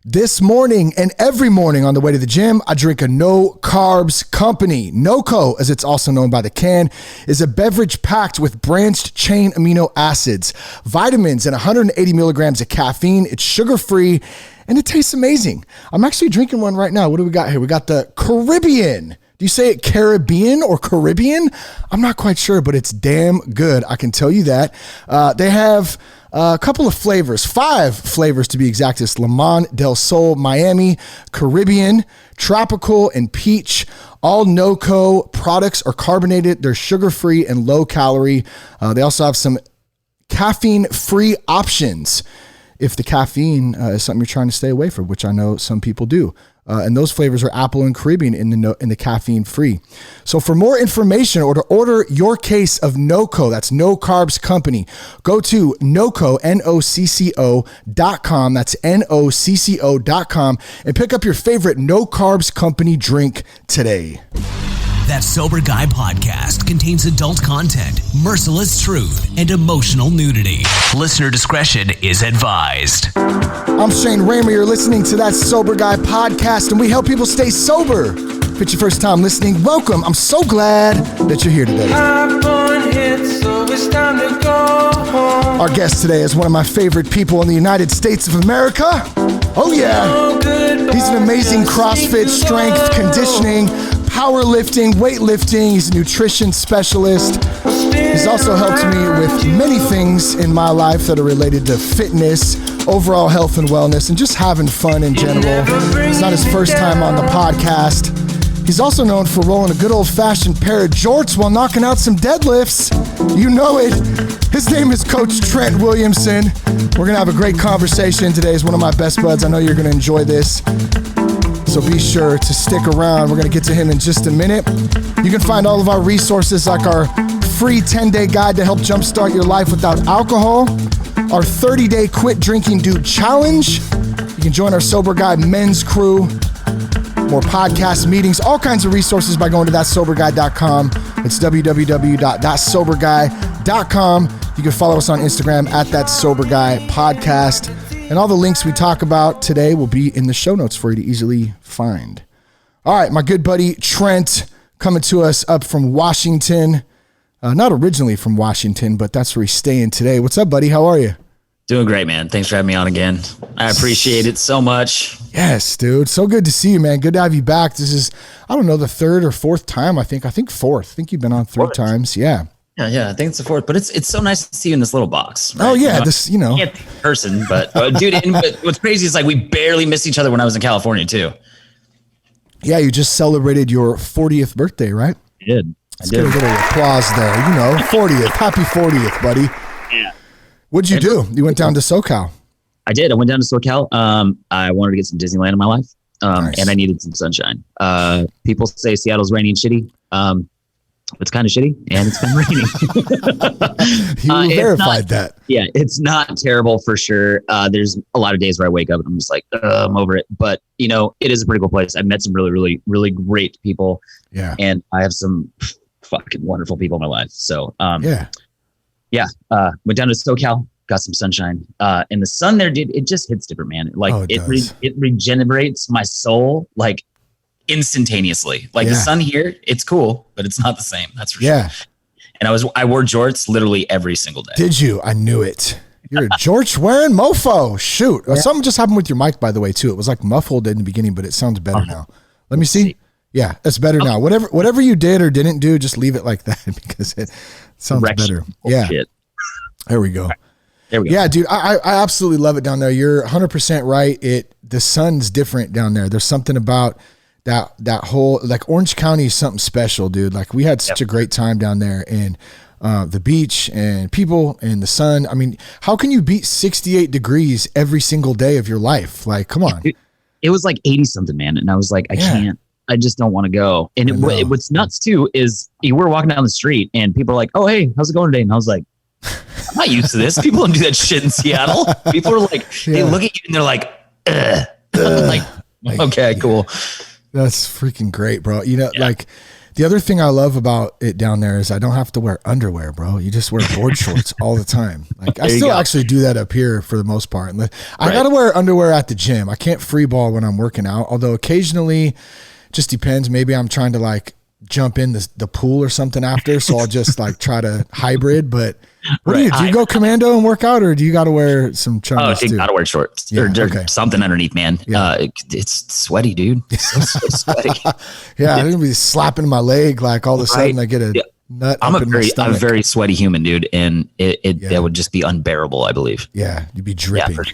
This morning and every morning on the way to the gym, I drink a no carbs company. NoCo, as it's also known by the can, is a beverage packed with branched chain amino acids, vitamins, and 180 milligrams of caffeine. It's sugar-free and it tastes amazing. I'm actually drinking one right now. What do we got here? We got the Caribbean. Do you say it Caribbean or Caribbean? I'm not quite sure, but it's damn good. I can tell you that. They have a couple of flavors, 5 flavors to be exact. It's Limon, Del Sol, Miami, Caribbean, Tropical, and Peach. All NoCo products are carbonated. They're sugar-free and low-calorie. They also have some caffeine-free options if the caffeine is something you're trying to stay away from, which I know some people do. And those flavors are apple and Caribbean in the caffeine free. So for more information or to order your case of NoCo, that's No Carbs Company, go to NoCo, NOCCO.com. That's NOCCO.com and pick up your favorite No Carbs Company drink today. That Sober Guy podcast contains adult content, merciless truth, and emotional nudity. Listener discretion is advised. I'm Shane Raymer. You're listening to That Sober Guy podcast, and we help people stay sober. If it's your first time listening, welcome. I'm so glad that you're here today. Our guest today is one of my favorite people in the United States of America. Oh yeah. He's an amazing CrossFit, strength, conditioning, powerlifting, weightlifting. He's a nutrition specialist. He's also helped me with many things in my life that are related to fitness, overall health and wellness, and just having fun in general. It's not his first time on the podcast. He's also known for rolling a good old-fashioned pair of jorts while knocking out some deadlifts. You know it. His name is Coach Trent Williamson. We're going to have a great conversation today. He's one of my best buds. I know you're going to enjoy this. So be sure to stick around. We're going to get to him in just a minute. You can find all of our resources like our free 10-day guide to help jumpstart your life without alcohol, our 30-day quit drinking dude challenge. You can join our Sober Guy men's crew, more podcast meetings, all kinds of resources by going to thatsoberguy.com. It's www.thatsoberguy.com. You can follow us on Instagram at thatsoberguypodcast. And all the links we talk about today will be in the show notes for you to easily find. All right, my good buddy Trent coming to us up from Washington. Not originally from Washington, but that's where he's staying today. What's up, buddy? How are you? Doing great, man. Thanks for having me on again. I appreciate it so much. Yes, dude. So good to see you, man. Good to have you back. This is, I don't know, the 3rd or 4th time, I think 4th. I think you've been on 3 times. Yeah. Yeah, I think it's the 4th, but it's so nice to see you in this little box. Right? Oh yeah, I can't be in person, but dude, but what's crazy is like we barely missed each other when I was in California too. Yeah, you just celebrated your 40th birthday, right? I did. Let's get a little applause there. 40th. Happy 40th, buddy. Yeah. What'd you do? You went down to SoCal. I did. I went down to SoCal. I wanted to get some Disneyland in my life, Nice. and I needed some sunshine. People say Seattle's rainy and shitty. It's kind of shitty and it's been raining. You verified that. Yeah, it's not terrible for sure. There's a lot of days where I wake up and I'm just like, I'm over it. But, it is a pretty cool place. I've met some really, really, really great people. Yeah. And I have some fucking wonderful people in my life. So, went down to SoCal, got some sunshine. And the sun there, dude, it just hits different, man. It regenerates my soul. Like, instantaneously. The sun here, it's cool, but it's not the same. That's for sure. And I wore jorts literally every single day. Did you? I knew it. You're a jorts wearing mofo. Shoot. Yeah. Something just happened with your mic, by the way, too. It was like muffled in the beginning, but it sounds better now. Let me see. Yeah, it's better now. Whatever you did or didn't do, just leave it like that because it sounds better. Yeah. There we go. There we go. Yeah, dude, I absolutely love it down there. You're 100% right. The sun's different down there. There's something about that whole, like, Orange County is something special, dude. Like, we had such a great time down there, and the beach and people and the sun. I mean, how can you beat 68 degrees every single day of your life? Like, come on. It was like 80 something, man. And I was like, I can't, I just don't want to go. And what's nuts too, is you were walking down the street and people are like, oh, hey, how's it going today? And I was like, I'm not used to this. People don't do that shit in Seattle. People are like, they look at you and they're like, like, okay, cool. That's freaking great, bro. Like The other thing I love about it down there is I don't have to wear underwear, bro. You just wear board shorts all the time. Like I still actually do that up here for the most part. I got to wear underwear at the gym. I can't free ball when I'm working out, although occasionally, just depends. Maybe I'm trying to like jump in the pool or something after, so I'll just like try to hybrid. But what do you go commando and work out, or do you got to wear some chunks too? You got to wear shorts or something underneath, man. Yeah. It's sweaty, dude. It's so sweaty. Yeah, I'm gonna be slapping my leg like all of a sudden I get a nut. I'm a very sweaty human, dude, and that would just be unbearable, I believe. Yeah, you'd be dripping. Yeah,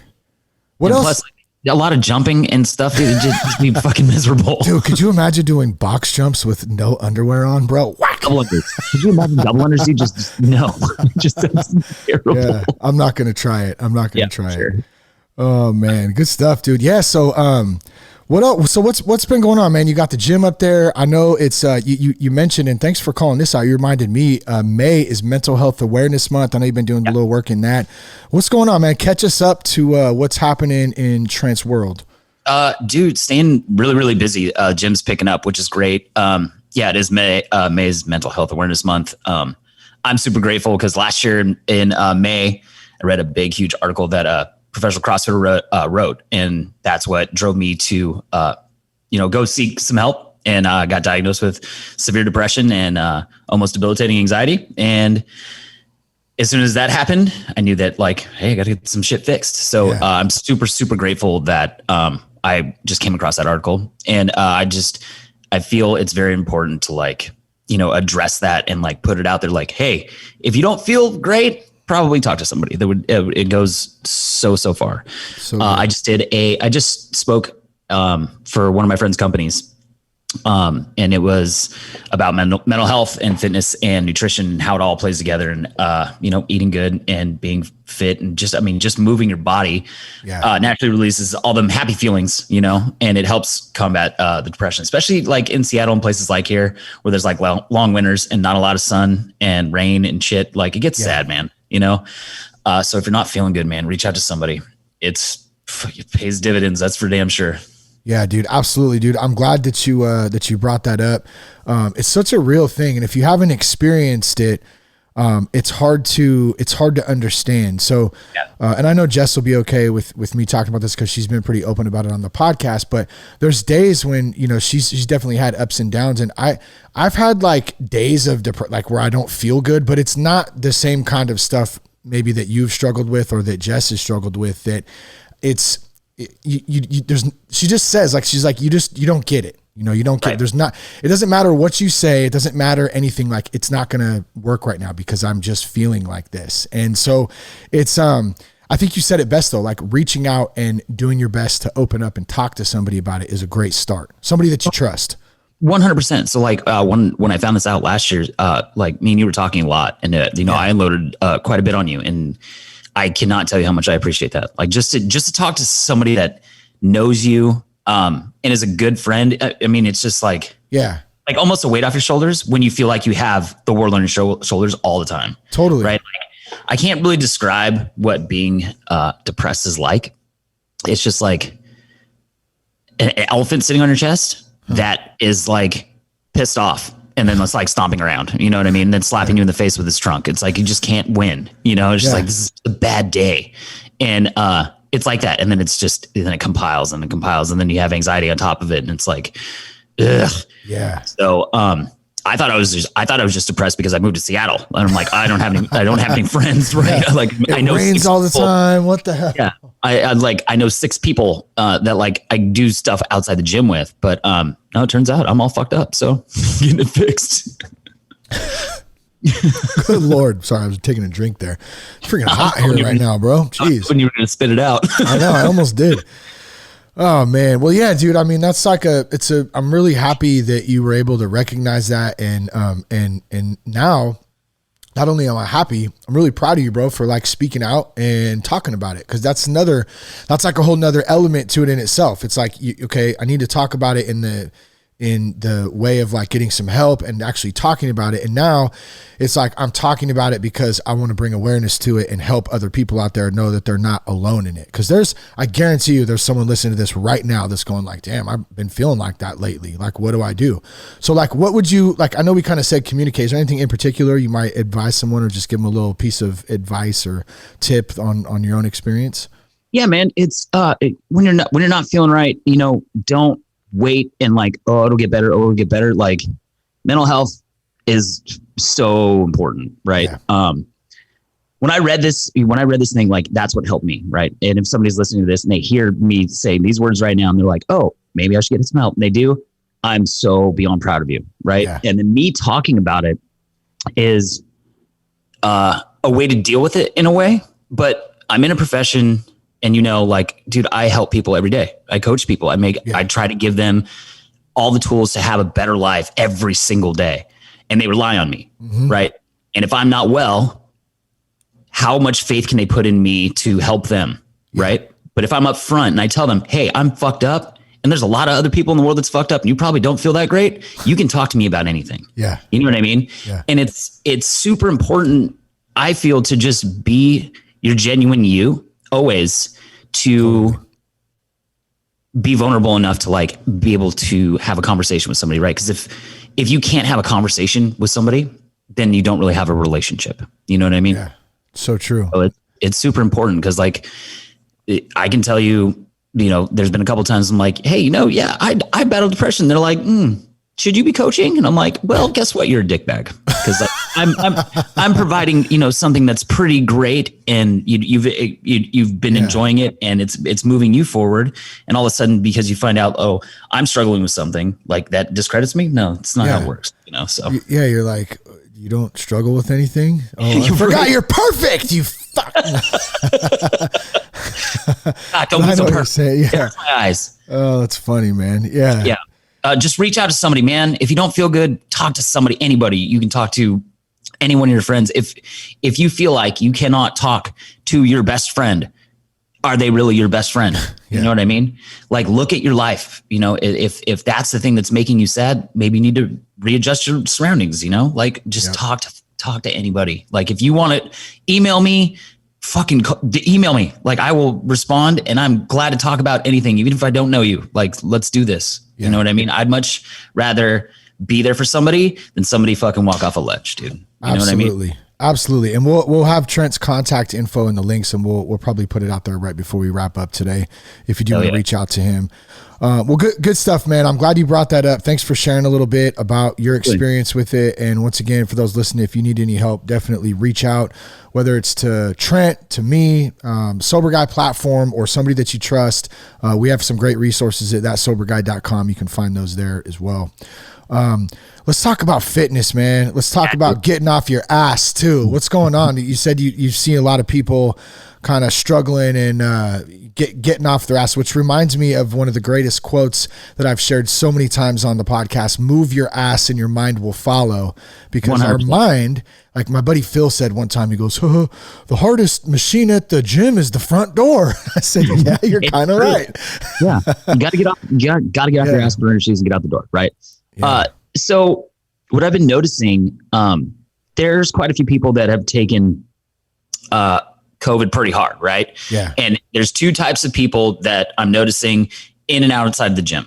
what else? Plus, a lot of jumping and stuff, dude. It'd just be fucking miserable. Dude, could you imagine doing box jumps with no underwear on, bro? Whack. Double unders. Could you imagine double unders, dude? Just no. Just terrible. Yeah, I'm not going to try it. It. Oh, man. Good stuff, dude. Yeah, so what else? So what's been going on, man? You got the gym up there. I know it's you mentioned, and thanks for calling this out. You reminded me, May is Mental Health Awareness Month. I know you've been doing a little work in that. What's going on, man? Catch us up to what's happening in Trent's world. Dude, staying really, really busy. Gym's picking up, which is great. Yeah, it is May. May's Mental Health Awareness Month. I'm super grateful because last year in May, I read a big, huge article that professional CrossFitter wrote, and that's what drove me to go seek some help, and got diagnosed with severe depression and almost debilitating anxiety. And as soon as that happened, I knew that like, hey, I got to get some shit fixed. So I'm super, super grateful that I just came across that article, and I feel it's very important to like, address that and like put it out there. Like, hey, if you don't feel great, probably talk to somebody. It goes so far. So I just spoke for one of my friend's companies, and it was about mental health and fitness and nutrition and how it all plays together, and eating good and being fit and just moving your body naturally releases all them happy feelings, and it helps combat the depression, especially like in Seattle and places like here where there's like long winters and not a lot of sun and rain and shit. Like it gets sad, man. So if you're not feeling good, man, reach out to somebody. It pays dividends. That's for damn sure. Yeah, dude. Absolutely, dude. I'm glad that you brought that up. It's such a real thing. And if you haven't experienced it, it's hard to understand. So, and I know Jess will be okay with me talking about this because she's been pretty open about it on the podcast, but there's days when, she's definitely had ups and downs, and I've had like days of like where I don't feel good, but it's not the same kind of stuff maybe that you've struggled with or that Jess has struggled with, that it's, she just says like, she's like, you don't get it. You don't get, it doesn't matter what you say. It doesn't matter anything. Like it's not going to work right now because I'm just feeling like this. And so it's, I think you said it best though, like reaching out and doing your best to open up and talk to somebody about it is a great start. Somebody that you trust. 100%. So like, when I found this out last year, like me and you were talking a lot, and I unloaded quite a bit on you, and I cannot tell you how much I appreciate that. Like just to talk to somebody that knows you, and is a good friend. I mean, it's just like, like almost a weight off your shoulders when you feel like you have the world on your shoulders all the time. Totally. Right. Like, I can't really describe what being depressed is like. It's just like an elephant sitting on your chest that is like pissed off. And then it's like stomping around, you know what I mean? And then slapping you in the face with his trunk. It's like, you just can't win, It's just like, this is a bad day. And, it's like that. And then then it compiles and then you have anxiety on top of it. And it's like, ugh. Yeah. So, I thought I was just depressed because I moved to Seattle, and I'm like, I don't have any friends, right? Yeah. Like it rains all the time. What the hell? Yeah. I know 6 people, that like I do stuff outside the gym with, but, no, it turns out I'm all fucked up. So getting it fixed. Good Lord. Sorry, I was taking a drink there. It's freaking hot here right now, bro. Jeez. When you were going to spit it out. I know. I almost did. Oh man. Well, yeah, dude. I mean, that's like I'm really happy that you were able to recognize that. And now not only am I happy, I'm really proud of you, bro, for like speaking out and talking about it. Cause that's like a whole nother element to it in itself. It's like, okay, I need to talk about it in in the way of like getting some help and actually talking about it. And now it's like, I'm talking about it because I want to bring awareness to it and help other people out there know that they're not alone in it. Cause I guarantee you there's someone listening to this right now that's going like, damn, I've been feeling like that lately. Like, what do I do? So like, what would you like? I know we kind of said communicate. Is there anything in particular you might advise someone or just give them a little piece of advice or tip on your own experience? Yeah, man. It's when you're not feeling right, don't wait and like, it'll get better. Like mental health is so important. Right. Yeah. When I read this thing, like that's what helped me. Right. And if somebody's listening to this and they hear me saying these words right now and they're like, oh, maybe I should get some help. And they do. I'm so beyond proud of you. Right. Yeah. And then me talking about it is a way to deal with it in a way, but I'm in a profession. And like, dude, I help people every day. I coach people. I try to give them all the tools to have a better life every single day. And they rely on me. Mm-hmm. Right. And if I'm not well, how much faith can they put in me to help them? Yeah. Right. But if I'm up front and I tell them, hey, I'm fucked up and there's a lot of other people in the world that's fucked up and you probably don't feel that great, you can talk to me about anything. Yeah. You know what I mean? Yeah. And it's super important, I feel, to just be your genuine you. Always to be vulnerable enough to like be able to have a conversation with somebody, right? Because if you can't have a conversation with somebody, then you don't really have a relationship. You know what I mean? Yeah, so true. So it's super important because like I can tell you, there's been a couple of times I'm like, hey, I battle depression. They're like, should you be coaching? And I'm like, well, guess what? You're a dickbag. Because like, I'm providing, something that's pretty great, and you've been enjoying it, and it's moving you forward. And all of a sudden, because you find out, oh, I'm struggling with something, like that discredits me. No, it's not how it works. So yeah, you're like, you don't struggle with anything. Oh, I forgot you're perfect. You fuck. Don't be so perfect. Yeah. My eyes. Oh, that's funny, man. Yeah. Yeah. Just reach out to somebody, man. If you don't feel good, talk to somebody, anybody. You can talk to any one of your friends. If you feel like you cannot talk to your best friend, are they really your best friend? You know what I mean? Like, look at your life. If that's the thing that's making you sad, maybe you need to readjust your surroundings, like just talk to anybody. Like if you want to email me, fucking email me. Like I will respond, and I'm glad to talk about anything, even if I don't know you. Like, let's do this. You know what I mean? I'd much rather be there for somebody than somebody fucking walk off a ledge, dude. You know what I mean? Absolutely. And we'll have Trent's contact info in the links, and we'll probably put it out there right before we wrap up today, if you do want to reach out to him. Well, good stuff, man. I'm glad you brought that up. Thanks for sharing a little bit about your experience with it. And once again, for those listening, if you need any help, definitely reach out, whether it's to Trent, to me, Sober Guy platform, or somebody that you trust. We have some great resources at thatsoberguy.com. You can find those there as well. Let's talk about fitness, man. Let's talk about getting off your ass too. What's going on? You said you see a lot of people kind of struggling and getting off their ass, which reminds me of one of the greatest quotes that I've shared so many times on the podcast: move your ass and your mind will follow. Because 100%. Our mind, like my buddy Phil said one time, he goes, the hardest machine at the gym is the front door. I said, yeah, you're kind of right. Yeah. You got to get off, off your ass, burn your shoes, and get out the door. Right. Yeah. So what I've been noticing, there's quite a few people that have taken COVID pretty hard, right? Yeah. And there's two types of people that I'm noticing in and outside the gym.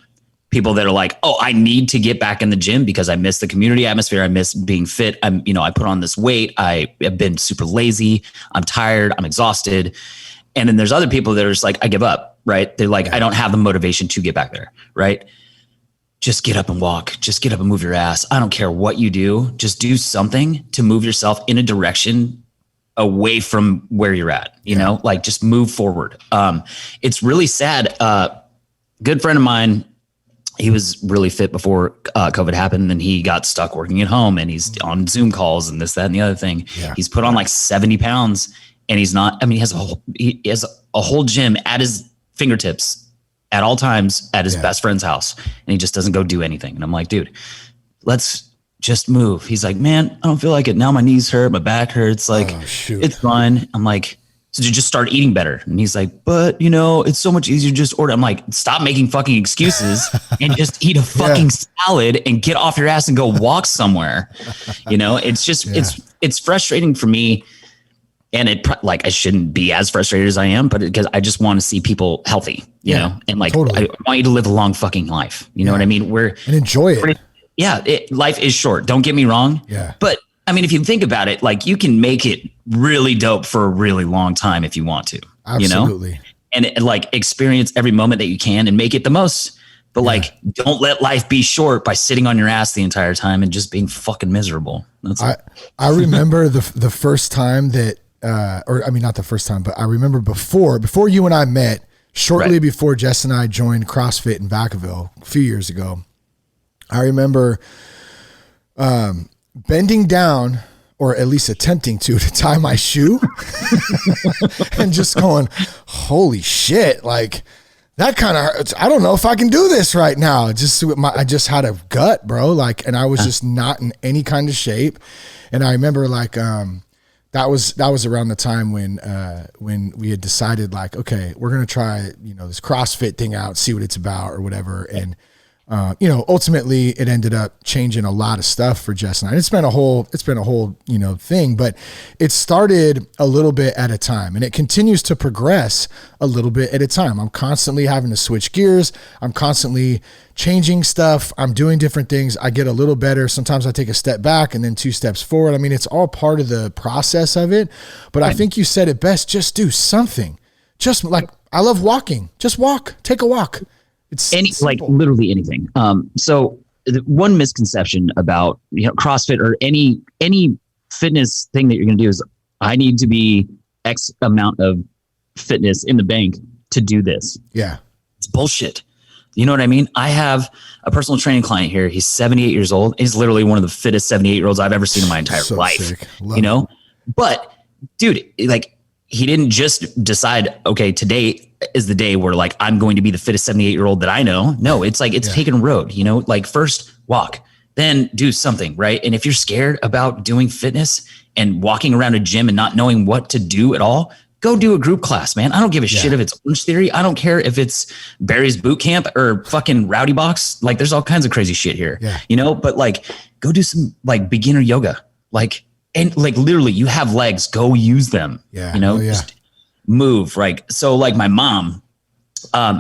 People that are like, oh, I need to get back in the gym because I miss the community atmosphere. I miss being fit. I put on this weight. I have been super lazy. I'm tired. I'm exhausted. And then there's other people that are just like, I give up, right? They're like, I don't have the motivation to get back there, right? Just get up and walk. Just get up and move your ass. I don't care what you do. Just do something to move yourself in a direction away from where you're at, you know, like just move forward. It's really sad. Good friend of mine, he was really fit before COVID happened, and he got stuck working at home, and he's on Zoom calls and this, that, and the other thing. Yeah. He's put on like 70 pounds, and he's not, he has a whole gym at his fingertips at all times at his best friend's house, and he just doesn't go do anything. And I'm like, dude, let's just move. He's like, man, I don't feel like it. Now my knees hurt, my back hurts. Like, it's fine. I'm like, So to just start eating better. And he's like, but it's so much easier to just order. I'm like, stop making fucking excuses and just eat a fucking salad and get off your ass and go walk somewhere. It's just, it's frustrating for me. And I shouldn't be as frustrated as I am, but because I just want to see people healthy, you know, and totally. I want you to live a long fucking life. You know what I mean? And enjoy it. Life is short. Don't get me wrong. Yeah. But I mean, if you think about it, you can make it really dope for a really long time if you want to, Absolutely. And experience every moment that you can and make it the most. But don't let life be short by sitting on your ass the entire time and just being fucking miserable. I remember the first time that, not the first time, but I remember before you and I met, shortly before Jess and I joined CrossFit in Vacaville a few years ago. I remember, bending down, or at least attempting to tie my shoe and just going, holy shit. That kind of hurts. I don't know if I can do this right now. I just had a gut, bro. And I was just not in any kind of shape. And I remember that was around the time when we had decided okay, we're going to try, this CrossFit thing out, see what it's about or whatever. And, ultimately it ended up changing a lot of stuff for Jess and I. It's been a whole, thing, but it started a little bit at a time and it continues to progress a little bit at a time. I'm constantly having to switch gears. I'm constantly changing stuff. I'm doing different things. I get a little better. Sometimes I take a step back and then 2 steps forward. I mean, it's all part of the process of it, but I think you said it best. Just do something. Just I love walking. Just walk, take a walk. It's literally anything. So one misconception about CrossFit or any fitness thing that you're going to do is I need to be X amount of fitness in the bank to do this. Yeah, it's bullshit. You know what I mean? I have a personal training client here. He's 78 years old. He's literally one of the fittest 78-year-olds I've ever seen in my entire life. But dude, he didn't just decide, okay, today is the day where I'm going to be the fittest 78-year-old that I know. No, it's taking a road, first walk, then do something, right? And if you're scared about doing fitness and walking around a gym and not knowing what to do at all, go do a group class, man. I don't give a shit if it's Orange Theory. I don't care if it's Barry's Boot Camp or fucking Rowdy Box. There's all kinds of crazy shit here, but go do some beginner yoga. And literally you have legs, go use them, just move. Right. So my mom,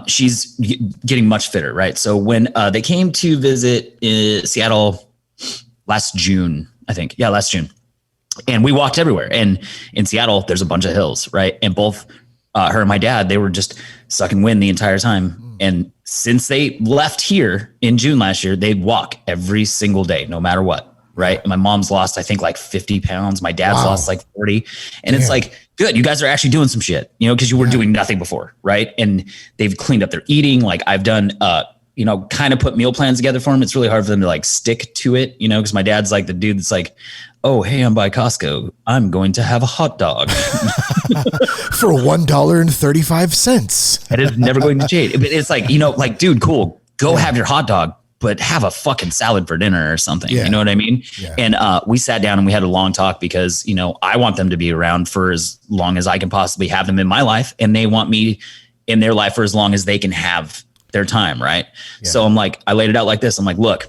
she's getting much fitter. Right. So when they came to visit Seattle last June, I think. Yeah. Last June. And we walked everywhere. And in Seattle, there's a bunch of hills. Right. And both her and my dad, they were just sucking wind the entire time. And since they left here in June last year, they'd walk every single day, no matter what. Right. And my mom's lost, I think 50 pounds. My dad's lost 40. And it's good. You guys are actually doing some shit, because you were doing nothing before. Right. And they've cleaned up their eating. I've done, kind of put meal plans together for them. It's really hard for them to stick to it, because my dad's the dude that's oh, hey, I'm by Costco. I'm going to have a hot dog for $1.35. That is never going to change. But it's dude, cool. Go have your hot dog, but have a fucking salad for dinner or something. You know what I mean? Yeah. And we sat down and we had a long talk because, I want them to be around for as long as I can possibly have them in my life. And they want me in their life for as long as they can have their time. Right. Yeah. So I'm I laid it out like this. I'm look,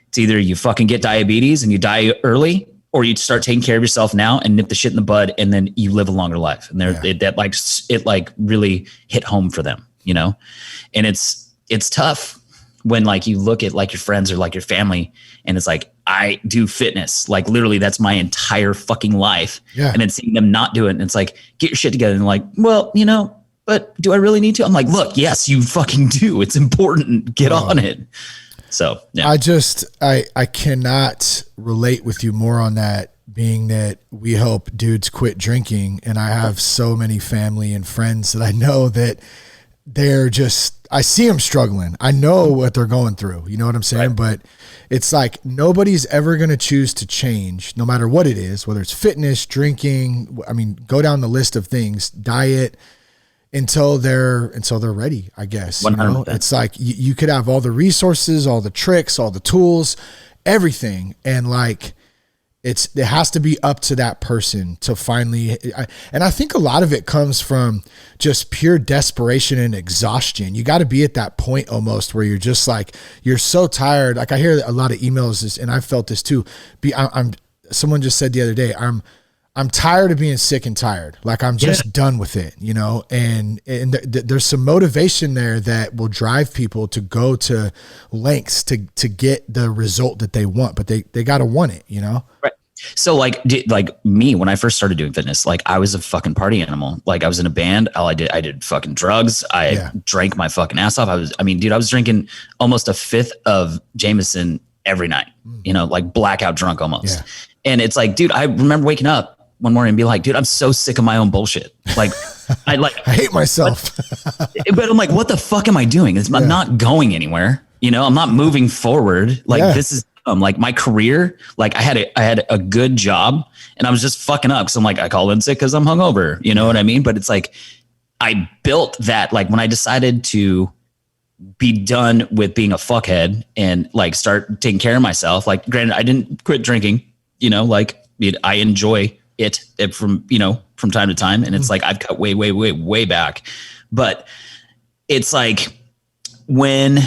it's either you fucking get diabetes and you die early, or you start taking care of yourself now and nip the shit in the bud. And then you live a longer life. And it really hit home for them, and it's tough when you look at your friends or your family and it's I do fitness, literally that's my entire fucking life. Yeah. And then seeing them not do it. And it's get your shit together. And well, but do I really need to? I'm look, yes, you fucking do. It's important. Get on it. So yeah. I cannot relate with you more on that, being that we help dudes quit drinking. And I have so many family and friends that I know that they're I see them struggling. I know what they're going through. You know what I'm saying? Right. But it's nobody's ever going to choose to change, no matter what it is, whether it's fitness, drinking. I mean, go down the list of things, diet, until they're ready, I guess. 100%. It's you could have all the resources, all the tricks, all the tools, everything. And It has to be up to that person to finally, and I think a lot of it comes from just pure desperation and exhaustion. You got to be at that point almost where you're just like, you're so tired. Like I hear a lot of emails, and I felt this too. Someone just said the other day, I'm tired of being sick and tired. Like I'm just done with it, you know, and there's some motivation there that will drive people to go to lengths to get the result that they want, but they got to want it, you know? Right. So like me, when I first started doing fitness, like I was a fucking party animal. Like I was in a band. I did fucking drugs. I drank my fucking ass off. I was drinking almost a fifth of Jameson every night, you know, like blackout drunk almost. Yeah. And it's like, dude, I remember waking up one morning and be like, dude, I'm so sick of my own bullshit. Like, I hate myself. But I'm like, what the fuck am I doing? I'm not going anywhere. You know, I'm not moving forward. Like this is like my career. Like I had a good job and I was just fucking up. So I'm like, I called in sick because I'm hungover. You know what I mean? But it's like, I built that, like when I decided to be done with being a fuckhead and like start taking care of myself. Like granted, I didn't quit drinking, you know, like I enjoy it from time to time. And it's like, I've cut way back, but it's like when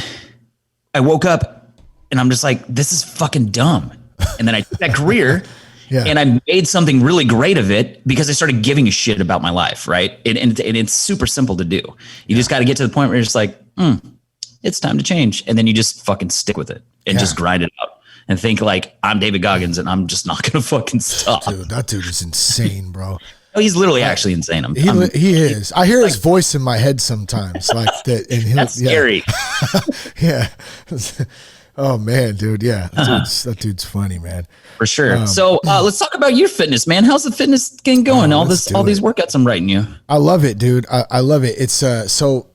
I woke up and I'm just like, this is fucking dumb. And then I took that career and I made something really great of it because I started giving a shit about my life. Right. And it's super simple to do. You just got to get to the point where you're just like, it's time to change. And then you just fucking stick with it and just grind it out and think like, I'm David Goggins and I'm just not going to fucking stop. Dude, that dude is insane, bro. Oh, he's literally actually insane. He is. I hear his voice in my head sometimes like that. And that's scary. Yeah. Oh man, dude. Yeah. That dude's funny, man. For sure. So let's talk about your fitness, man. How's the fitness thing going? All these workouts I'm writing you. I love it, dude. I love it. It's so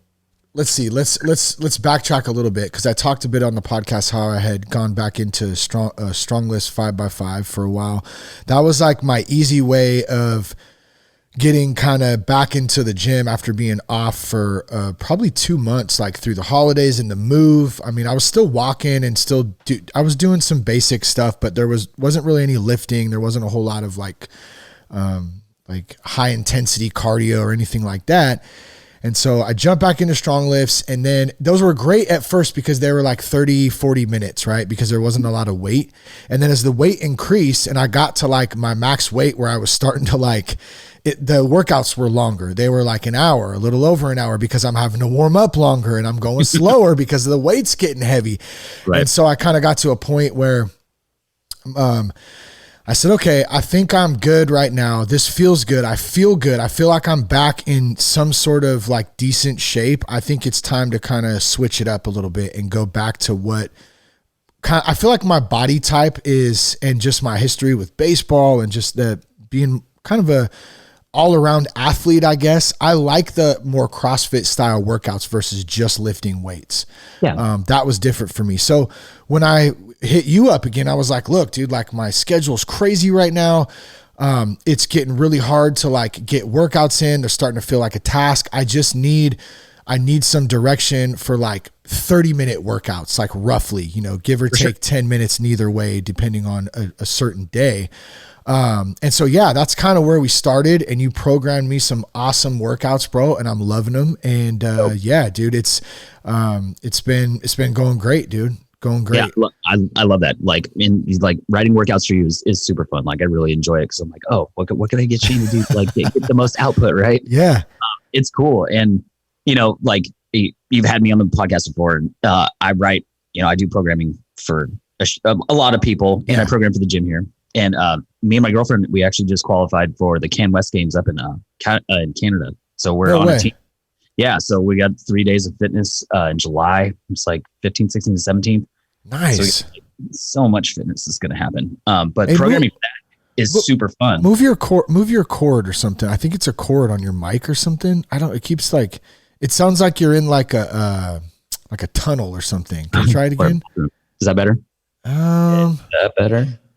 let's see. Let's backtrack a little bit because I talked a bit on the podcast how I had gone back into strong list 5x5 for a while. That was like my easy way of getting kind of back into the gym after being off for probably 2 months, like through the holidays and the move. I mean, I was still walking and I was doing some basic stuff, but there wasn't really any lifting. There wasn't a whole lot of like high intensity cardio or anything like that. And so I jumped back into strong lifts, and then those were great at first because they were like 30, 40 minutes, right? Because there wasn't a lot of weight. And then as the weight increased and I got to like my max weight where I was starting to like, the workouts were longer. They were like an hour, a little over an hour because I'm having to warm up longer and I'm going slower because the weight's getting heavy. Right. And so I kind of got to a point where I said, okay, I think I'm good right now. This feels good. I feel good. I feel like I'm back in some sort of like decent shape. I think it's time to kind of switch it up a little bit and go back to what I feel like my body type is, and just my history with baseball and just being kind of a all-around athlete, I guess. I like the more CrossFit style workouts versus just lifting weights. Yeah. That was different for me. So when I hit you up again, I was like, look, dude, like my schedule's crazy right now. It's getting really hard to like get workouts in. They're starting to feel like a task. I need some direction for like 30-minute workouts, like roughly, give or take 10 minutes neither way, depending on a certain day. And so, yeah, that's kind of where we started, and you programmed me some awesome workouts, bro. And I'm loving them. And, yeah, dude, it's been going great, dude. Going great. Yeah, I love that. Like writing workouts for you is super fun. Like I really enjoy it. Cause I'm like, oh, what can I get you to do? Like get the most output, right? Yeah. It's cool. And like you've had me on the podcast before, and I write, I do programming for a lot of people, and I program for the gym here. And me and my girlfriend, we actually just qualified for the Can West Games up in Canada. So we're on a team. Yeah. So we got 3 days of fitness in July. It's like 15th, 16th, and 17th. Nice. So much fitness is going to happen. But programming for that is super fun. Move your cord or something. I think it's a cord on your mic or something. It keeps like, it sounds like you're in like a tunnel or something. Can you try it again? Is that better?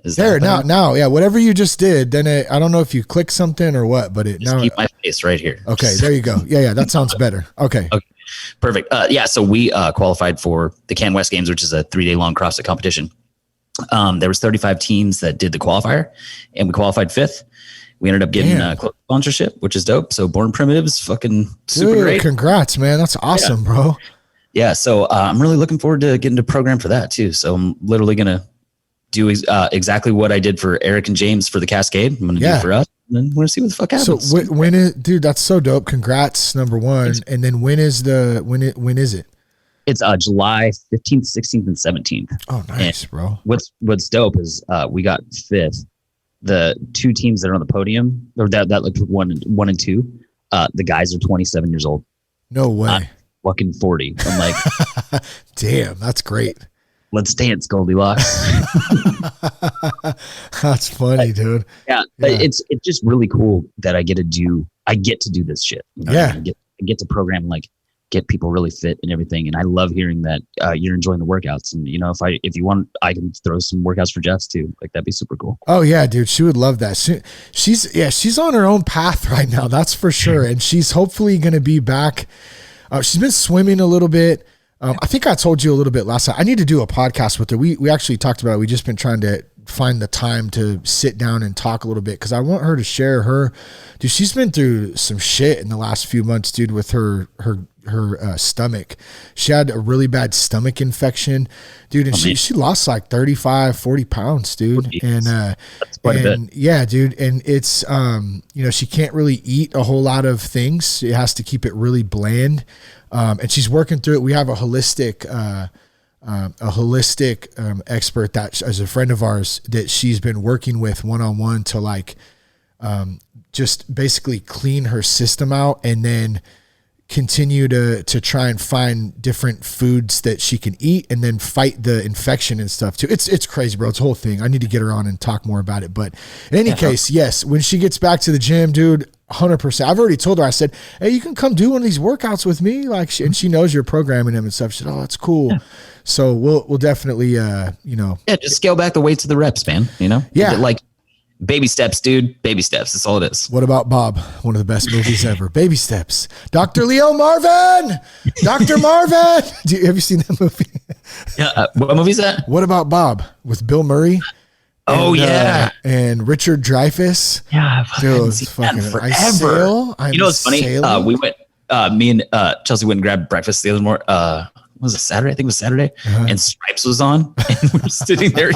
Is that better? Now, yeah, whatever you just did, then I don't know if you click something or what, but keep my face right here. Okay, there you go. Yeah, that sounds better. Okay. Perfect. So we qualified for the Can West Games, which is a 3-day long CrossFit competition. There was 35 teams that did the qualifier, and we qualified 5th. We ended up getting close sponsorship, which is dope. So Born Primitives, fucking super great. Congrats, man. That's awesome, bro. Yeah. So I'm really looking forward to getting to program for that too. So I'm literally going to do exactly what I did for Eric and James for the Cascade. I'm going to do it for us. And then we're going to see what the fuck happens. So when is, dude, that's so dope. Congrats, number one. And then when is it? It's July 15th, 16th, and 17th. Oh, nice, bro. What's dope is we got 5th. The 2 teams that are on the podium, or that like 1 and 2, the guys are 27 years old. No way. I'm fucking 40. I'm like, damn, that's great. Let's dance, Goldilocks. That's funny, dude. Yeah, it's just really cool that I get to do this shit. You know? I get to program, like, get people really fit and everything. And I love hearing that you're enjoying the workouts. And you know, if you want, I can throw some workouts for Jess too. Like, that'd be super cool. Oh yeah, dude. She would love that. She's on her own path right now. That's for sure. And she's hopefully going to be back. She's been swimming a little bit. I think I told you a little bit last time. I need to do a podcast with her. We actually talked about it. We just been trying to find the time to sit down and talk a little bit, because I want her to share her. Dude, she's been through some shit in the last few months, dude, with her stomach. She had a really bad stomach infection, dude, and she lost like 35, 40 pounds, dude. And that's quite a bit. Yeah, dude. And it's she can't really eat a whole lot of things. She has to keep it really bland. And she's working through it. We have a holistic expert that is a friend of ours that she's been working with one-on-one to like just basically clean her system out, and then continue to try and find different foods that she can eat, and then fight the infection and stuff too. It's crazy, bro. It's a whole thing. I need to get her on and talk more about it. But in any case, yes, when she gets back to the gym, dude, 100%. I've already told her, I said, hey, you can come do one of these workouts with me. Like, and she knows you're programming them and stuff. She said, oh, that's cool. Yeah. So we'll definitely, just scale back the weights to the reps, man. You know? Yeah. Like, baby steps, dude. Baby steps. That's all it is. What about Bob? One of the best movies ever. Baby Steps. Dr. Leo Marvin. Dr. Marvin. Have you seen that movie? Yeah. What movie is that? What about Bob with Bill Murray? And Richard Dreyfuss. Yeah, dude, fucking forever. You know what's funny? We went. Me and Chelsea went and grabbed breakfast the other morning. Was it Saturday? I think it was Saturday. And Stripes was on, and we were sitting there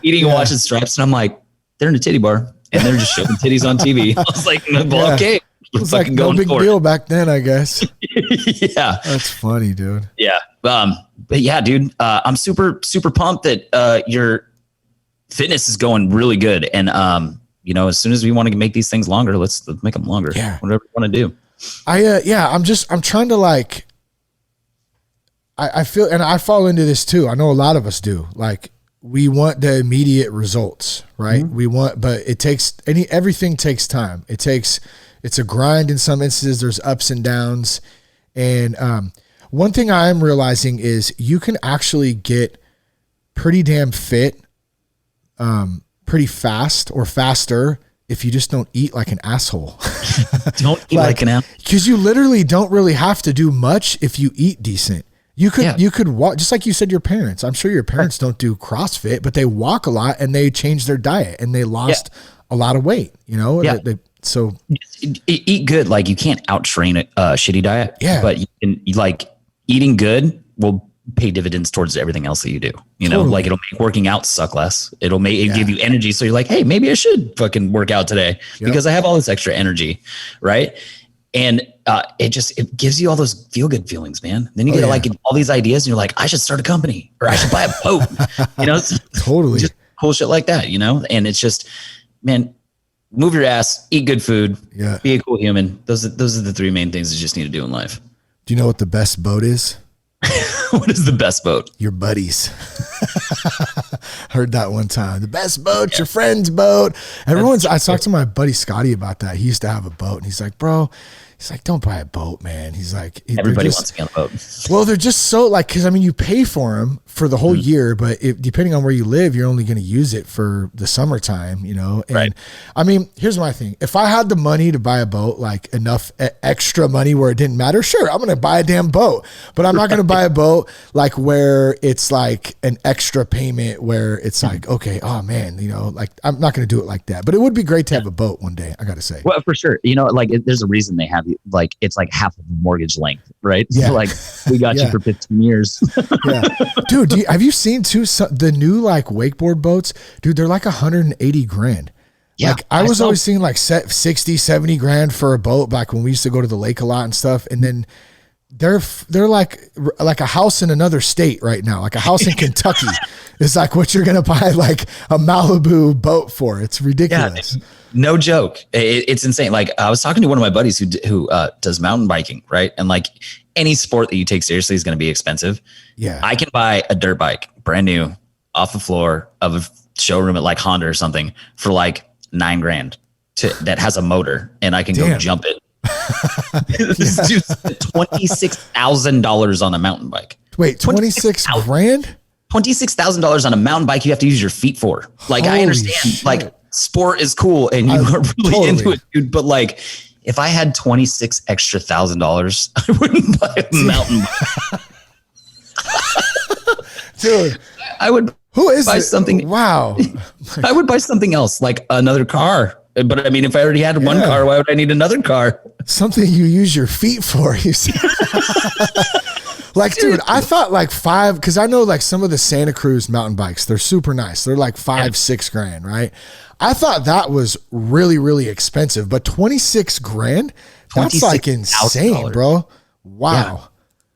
eating and watching Stripes, and I'm like, they're in a titty bar, and they're just showing titties on TV. I was like, well, okay. It was like no big deal back then, I guess. Yeah. That's funny, dude. Yeah. But yeah, dude, I'm super, super pumped that your fitness is going really good. And, as soon as we want to make these things longer, let's make them longer. Yeah. Whatever you want to do. I'm trying to like, I feel, and I fall into this too. I know a lot of us do. Like, we want the immediate results, right? Mm-hmm. But it takes everything takes time. It's a grind in some instances. There's ups and downs. And one thing I am realizing is you can actually get pretty damn fit pretty fast or faster if you just don't eat like an asshole. Don't eat like an asshole. Because you literally don't really have to do much if you eat decent. You could walk, just like you said, your parents. I'm sure your parents don't do CrossFit, but they walk a lot and they change their diet and they lost a lot of weight, Yeah. So eat good. Like, you can't out train a shitty diet. Yeah. But eating good will pay dividends towards everything else that you do. Like, it'll make working out suck less. It'll give you energy. So you're like, hey, maybe I should fucking work out today because I have all this extra energy. Right. And it gives you all those feel good feelings, man. Then you get all these ideas and you're like, I should start a company or I should buy a boat, Totally. Just cool shit like that, and it's just, man, move your ass, eat good food, be a cool human. Those are the 3 main things you just need to do in life. Do you know what the best boat is? What is the best boat? Your buddies. Heard that one time. The best boat's your friend's boat. I talked to my buddy Scotty about that. He used to have a boat and he's like, bro, He's like, don't buy a boat, man. He's like, everybody wants to be on a boat. Well, they're just so like, because I mean, you pay for them for the whole year, but depending on where you live, you're only going to use it for the summertime, you know? And right. I mean, here's my thing. If I had the money to buy a boat, like enough extra money where it didn't matter, sure, I'm going to buy a damn boat, but I'm not going to buy a boat like where it's like an extra payment where it's like, okay, oh man, you know, like I'm not going to do it like that, but it would be great to have a boat one day. I got to say. Well, for sure. You know, like there's a reason they have like, it's like half of a mortgage length, right? Yeah. So like we got you for 15 years. Yeah. Dude, have you seen the new like wakeboard boats? Dude, they're like 180 grand. Yeah. Like I was always seeing like 60, 70 grand for a boat back when we used to go to the lake a lot and stuff. And then they're like a house in another state right now. Like a house in Kentucky is like what you're going to buy like a Malibu boat for. It's ridiculous. Yeah, no joke. It's insane. Like I was talking to one of my buddies who does mountain biking, right? And like any sport that you take seriously is going to be expensive. Yeah. I can buy a dirt bike brand new off the floor of a showroom at like Honda or something for like $9 grand that has a motor and I can go jump it. This dude's $26,000 on a mountain bike. Wait, 26 grand? $26,000 on a mountain bike you have to use your feet for. Like I understand shit. Like sport is cool and you are really into it, dude. But like if I had $26,000 extra, I wouldn't buy a mountain bike. Dude, I would buy something. Wow. I would buy something else, like another car. But I mean, if I already had one car, why would I need another car? Something you use your feet for, you see. Like, dude, I thought like because I know like some of the Santa Cruz mountain bikes, they're super nice. They're like $6 grand, right? I thought that was really, really expensive, but 26 grand, that's like insane, bro. Wow. Yeah.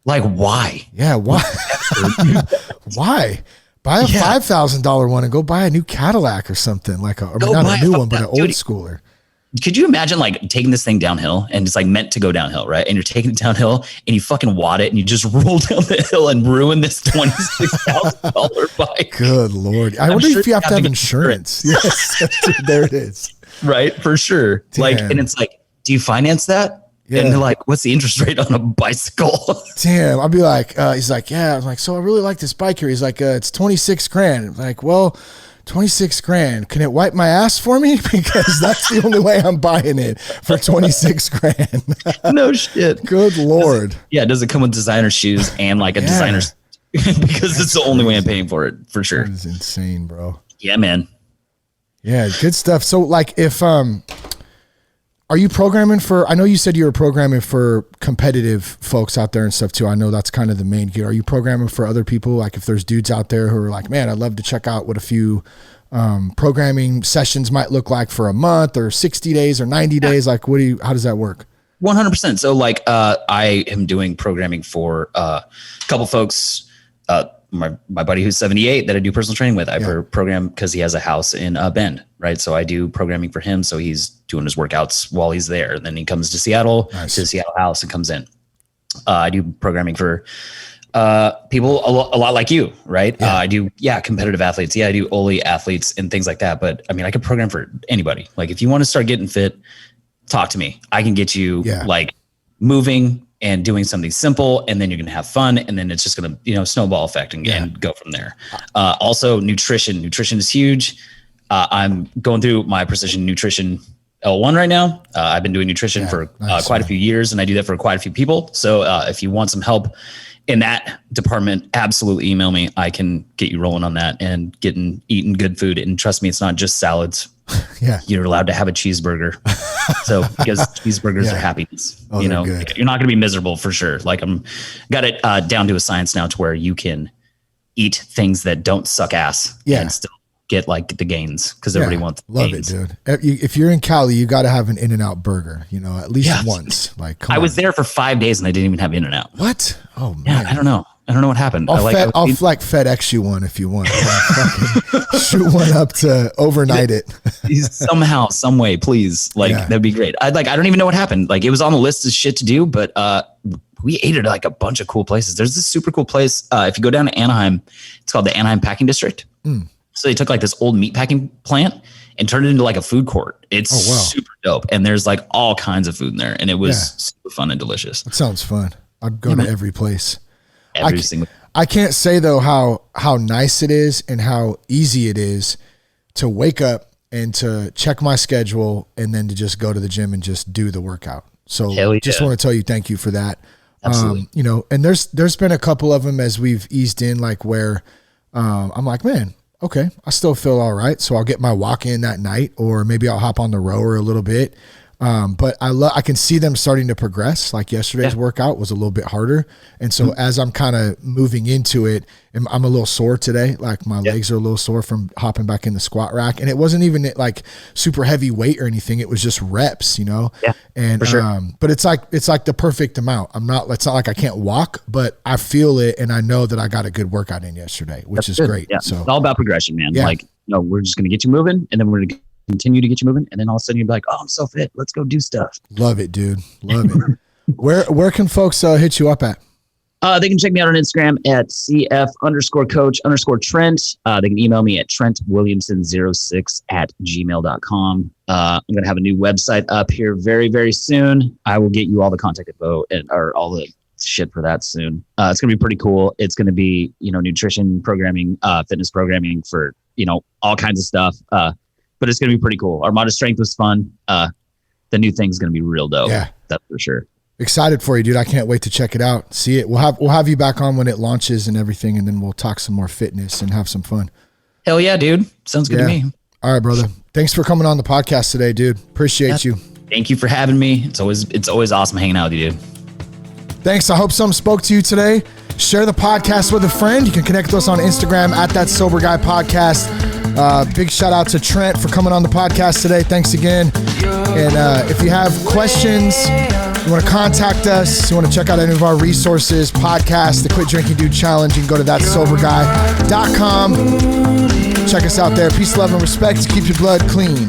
Like, why? Yeah, why? Why? Buy a $5,000 one and go buy a new Cadillac or something not a new one, but an old schooler. Could you imagine like taking this thing downhill and it's like meant to go downhill, right? And you're taking it downhill and you fucking wad it and you just roll down the hill and ruin this $26,000 bike. Good Lord. I wonder if you have to have insurance. Yes, dude, there it is. Right, for sure. Damn. Like, and it's like, do you finance that? Yeah. And they're like, what's the interest rate on a bicycle? Damn. I'll be like, he's like, yeah. I'm like, so I really like this bike here. He's like, it's 26 grand. I'm like, well, 26 grand. Can it wipe my ass for me? Because that's the only way I'm buying it for 26 grand. No shit. Good Lord. Does it come with designer shoes and like a designer's? Because it's the only way I'm paying for it, for sure. That is insane, bro. Yeah, man. Yeah, good stuff. So like if, are you programming I know you said you were programming for competitive folks out there and stuff too. I know that's kind of the main gear. Are you programming for other people? Like if there's dudes out there who are like, man, I'd love to check out what a few programming sessions might look like for a month or 60 days or 90 days. Like how does that work? 100%. So like I am doing programming for a couple folks, my buddy who's 78 that I do personal training with. I program because he has a house in Bend, right? So I do programming for him. So he's doing his workouts while he's there. Then he comes to Seattle, to the Seattle house and comes in. I do programming for people a lot like you, right? Yeah. I do, competitive athletes. Yeah, I do Oli athletes and things like that. But I mean, I can program for anybody. Like if you want to start getting fit, talk to me. I can get you like moving and doing something simple, and then you're going to have fun. And then it's just going to, snowball effect and go from there. Also nutrition is huge. I'm going through my precision nutrition L1 right now. I've been doing nutrition for quite a few years, and I do that for quite a few people. So if you want some help in that department, absolutely email me. I can get you rolling on that and eating good food. And trust me, it's not just salads. Yeah. You're allowed to have a cheeseburger. So because cheeseburgers are happiness, you're not going to be miserable for sure. Like got it down to a science now to where you can eat things that don't suck ass and still get like the gains because everybody wants gains. It, dude. If you're in Cali, you got to have an In-N-Out burger, at least once. Like, I was there for 5 days and I didn't even have In-N-Out. What? Oh man. Yeah, I don't know what happened. I'll FedEx you one if you want. Shoot one up to overnight it. Somehow, some way, please. That'd be great. I don't even know what happened. Like it was on the list of shit to do, but we ate at like a bunch of cool places. There's this super cool place. If you go down to Anaheim, it's called the Anaheim Packing District. So they took like this old meatpacking plant and turned it into like a food court. It's super dope. And there's like all kinds of food in there. And it was super fun and delicious. That sounds fun. I'd go to every place. Every single. I can't say though how nice it is and how easy it is to wake up and to check my schedule and then to just go to the gym and just do the workout. So just want to tell you thank you for that. Absolutely. You know, and there's been a couple of them as we've eased in, like where I'm like, man, okay, I still feel all right. So I'll get my walk in that night, or maybe I'll hop on the rower a little bit. But I can see them starting to progress. Like yesterday's workout was a little bit harder. And so as I'm kind of moving into it, I'm a little sore today. Like my legs are a little sore from hopping back in the squat rack. And it wasn't even like super heavy weight or anything. It was just reps, you know? Yeah, and, for sure. But it's like the perfect amount. It's not like I can't walk, but I feel it. And I know that I got a good workout in yesterday, which is great. Yeah. So it's all about progression, man. Like, you know, we're just going to get you moving, and then we're going to continue to get you moving, and then all of a sudden you'll be like, oh, I'm so fit, let's go do stuff. Love it, dude. Love it. Where can folks hit you up at? They can check me out on Instagram at CF_coach_Trent. They can email me at TrentWilliamson06@gmail.com. I'm going to have a new website up here very, very soon. I will get you all the contact info or all the shit for that soon. It's going to be pretty cool. It's going to be, you know, nutrition programming, fitness programming for, you know, all kinds of stuff. But it's going to be pretty cool. Armada Strength was fun. The new thing's going to be real dope. Yeah, that's for sure. Excited for you, dude. I can't wait to check it out. See it. We'll have you back on when it launches and everything, and then we'll talk some more fitness and have some fun. Hell yeah, dude. Sounds good to me. All right, brother. Thanks for coming on the podcast today, dude. Appreciate you. Thank you for having me. It's always awesome hanging out with you, dude. Thanks. I hope something spoke to you today. Share the podcast with a friend. You can connect with us on Instagram at That Sober Guy Podcast. Big shout out to Trent for coming on the podcast today. Thanks again. And if you have questions, you want to contact us, you want to check out any of our resources, podcast, the Quit Drinking Dude Challenge, you can go to thatsoberguy.com. Check us out there. Peace, love, and respect. Keep your blood clean.